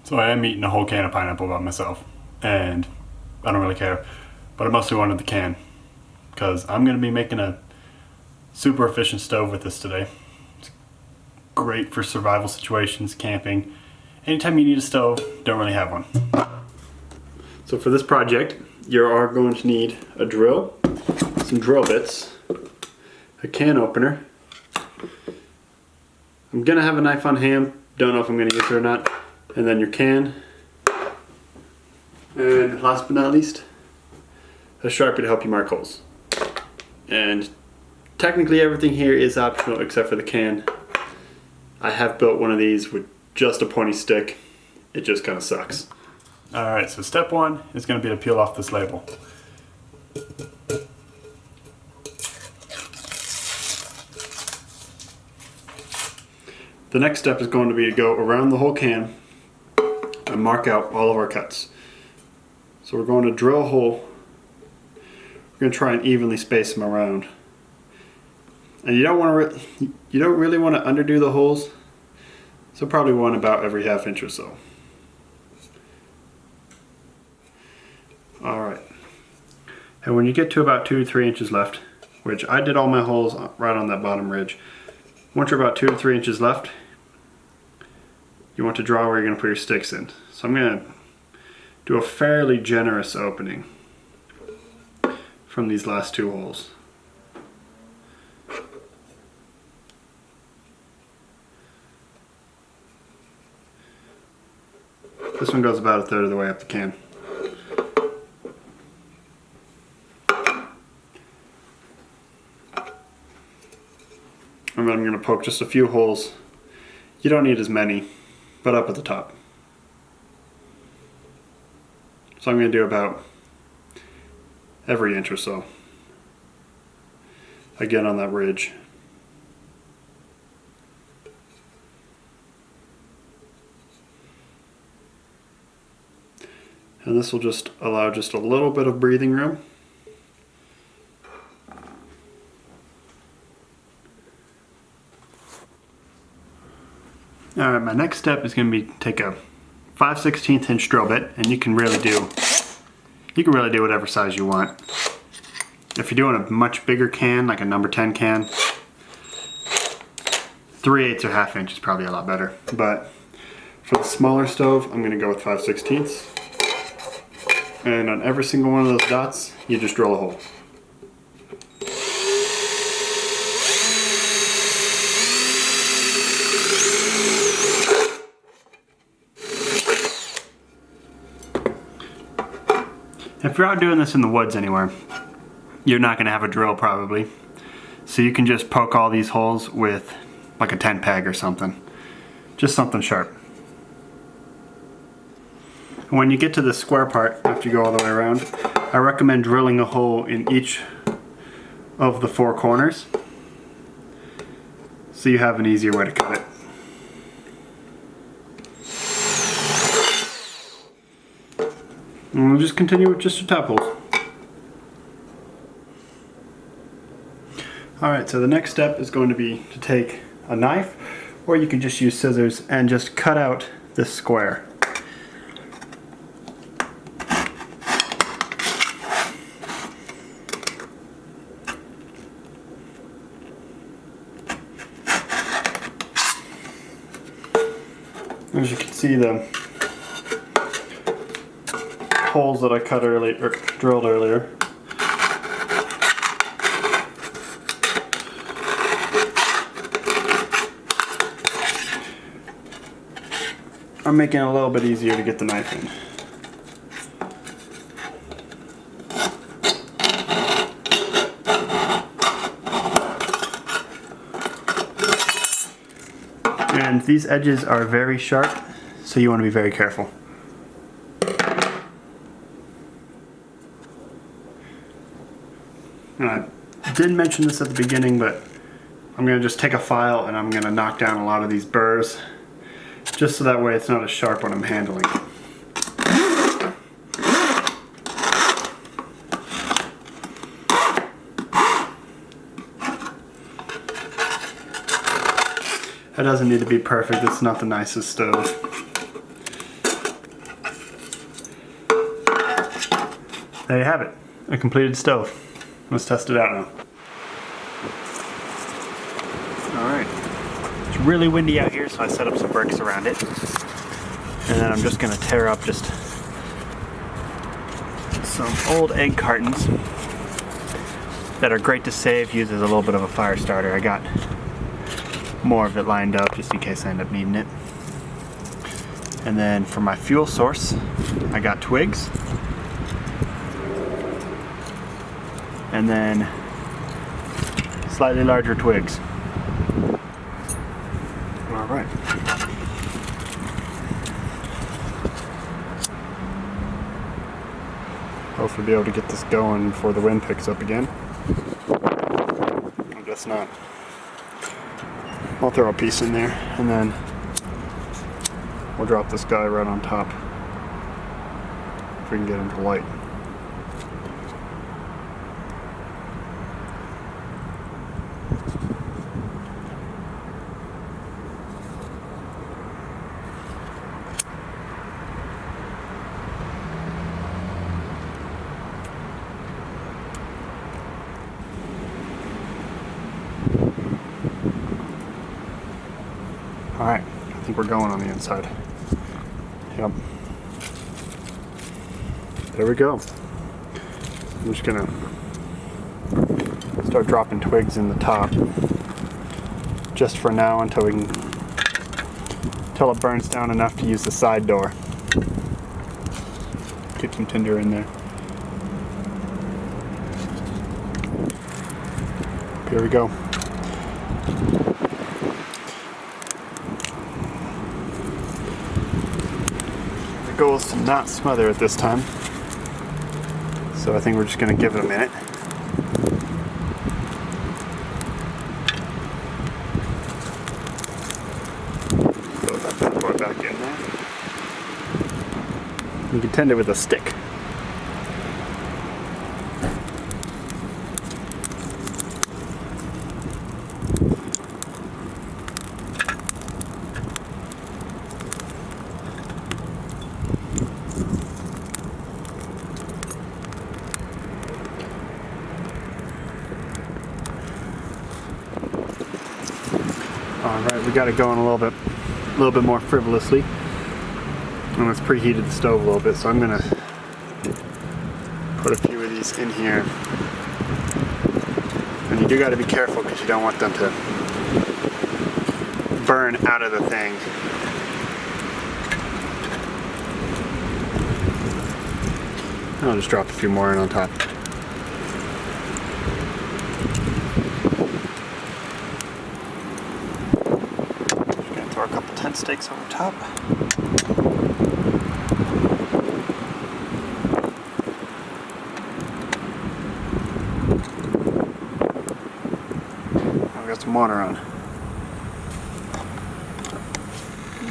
So I am eating a whole can of pineapple by myself, and I don't really care, but I mostly wanted the can because I'm going to be making a super efficient stove with this today. It's great for survival situations, camping. Anytime you need a stove, don't really have one. So for this project, you are going to need a drill, some drill bits, a can opener. I'm going to have a knife on hand, don't know if I'm going to use it or not, and then your can. And last but not least, a Sharpie to help you mark holes. And technically everything here is optional except for the can. I have built one of these with just a pointy stick. It just kind of sucks. Alright, so step one is going to be to peel off this label. The next step is going to be to go around the whole can and mark out all of our cuts. So we're going to drill a hole. We're going to try and evenly space them around. And you don't really want to underdo the holes. So probably one about every half inch or so. Alright. And when you get to about 2 to 3 inches left, which I did all my holes right on that bottom ridge. Once you're about 2 to 3 inches left, you want to draw where you're going to put your sticks in. So I'm going to do a fairly generous opening from these last 2 holes. This one goes about 1/3 of the way up the can. And then I'm going to poke just a few holes. You don't need as many, but up at the top. So I'm going to do about every inch or so. Again on that ridge. And this will just allow just a little bit of breathing room. Alright, my next step is going to be take a 5/16 inch drill bit, and you can really do whatever size you want. If you're doing a much bigger can, like a number 10 can, 3/8 or 1/2 inch is probably a lot better. But for the smaller stove, I'm going to go with 5/16. And on every single one of those dots, you just drill a hole. If you're out doing this in the woods anywhere, you're not going to have a drill probably. So you can just poke all these holes with like a tent peg or something. Just something sharp. When you get to the square part, after you go all the way around, I recommend drilling a hole in each of the 4 corners so you have an easier way to cut it. And we'll just continue with just the top holes. Alright, so the next step is going to be to take a knife, or you can just use scissors and just cut out this square. As you can see, the holes that I cut earlier, or drilled earlier, are making it a little bit easier to get the knife in. And these edges are very sharp, so you want to be very careful. And I didn't mention this at the beginning, but I'm going to just take a file and I'm going to knock down a lot of these burrs, just so that way it's not as sharp when I'm handling it. It doesn't need to be perfect, it's not the nicest stove. there you have it, a completed stove. Let's test it out now. Alright, it's really windy out here, so I set up some bricks around it. And then I'm just going to tear up just some old egg cartons that are great to save, use as a little bit of a fire starter. I got more of it lined up just in case I end up needing it. And then for my fuel source, I got twigs. And then slightly larger twigs. All right. Hopefully be able to get this going before the wind picks up again. I guess not. I'll throw a piece in there and then we'll drop this guy right on top if we can get him to light. Alright, I think we're going on the inside. Yep. There we go. I'm just gonna start dropping twigs in the top just for now until it burns down enough to use the side door. Get some tinder in there. Here we go. The goal is to not smother it this time. So I think we're just going to give it a minute. Throw that bad boy back in there. You can tend it with a stick. Alright, we got it going a little bit more frivolously. And let's preheated the stove a little bit, so I'm gonna put a few of these in here. And you do gotta be careful because you don't want them to burn out of the thing. I'll just drop a few more in on top. Throw a couple tent stakes over top. I've got some water on.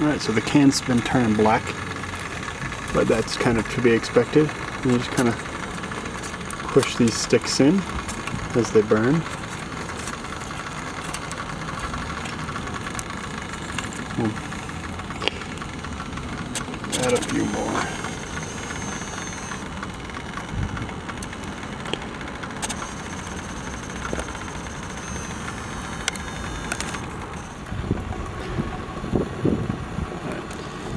Alright, so the can's been turning black, but that's kind of to be expected. And you just kind of push these sticks in as they burn. Add a few more.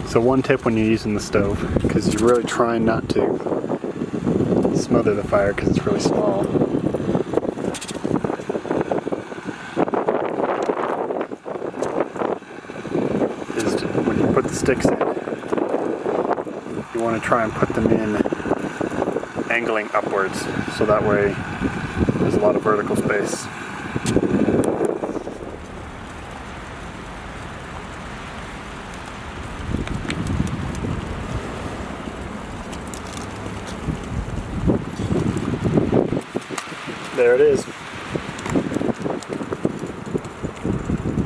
So one tip when you're using the stove, because you're really trying not to smother the fire because it's really small, is to, when you put the sticks in, you want to try and put them in angling upwards, so that way there's a lot of vertical space. There it is.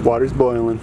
Water's boiling.